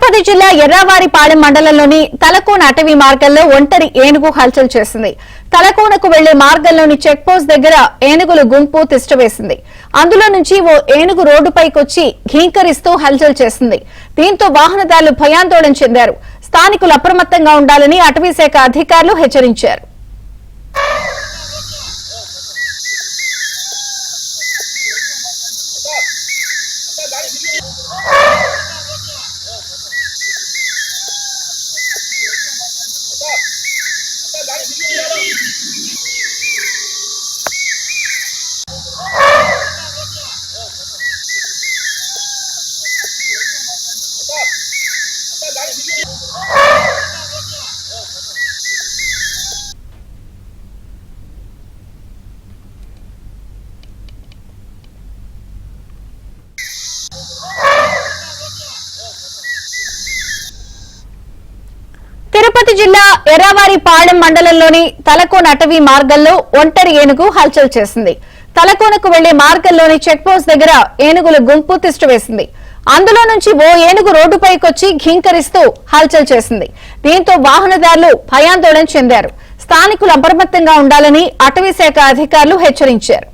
తిరుపతి జిల్లా ఎర్రావారిపాలెం మండలంలోని తలకోన అటవీ మార్గంలో ఒంటరి ఏనుగు హల్చల్ చేసింది. తలకోనకు వెళ్లే మార్గంలోని చెక్ పోస్ట్ దగ్గర ఏనుగుల గుంపు తిష్టవేసింది. అందులో నుంచి ఓ ఏనుగు రోడ్డుపైకొచ్చి ఘీంకరిస్తూ హల్చల్ చేసింది. దీంతో వాహనదారులు భయాందోళన చెందారు. స్థానికులు అప్రమత్తంగా ఉండాలని అటవీశాఖ అధికారులు హెచ్చరించారు. తిరుపతి జిల్లా ఎర్రావారిపాలెం మండలంలోని తలకోన అటవీ మార్గంలో ఒంటరి ఏనుగు హల్చల్ చేసింది. తలకోనకు వెళ్లే మార్గంలోని చెక్ పోస్ట్ దగ్గర ఏనుగుల గుంపు తిష్టవేసింది. అందులో నుంచి ఓ ఏనుగు రోడ్డుపైకొచ్చి ఘీంకరిస్తూ హల్చల్ చేసింది. దీంతో వాహనదారులు భయాందోళన చెందారు. స్థానికులు అప్రమత్తంగా ఉండాలని అటవీశాఖ అధికారులు హెచ్చరించారు.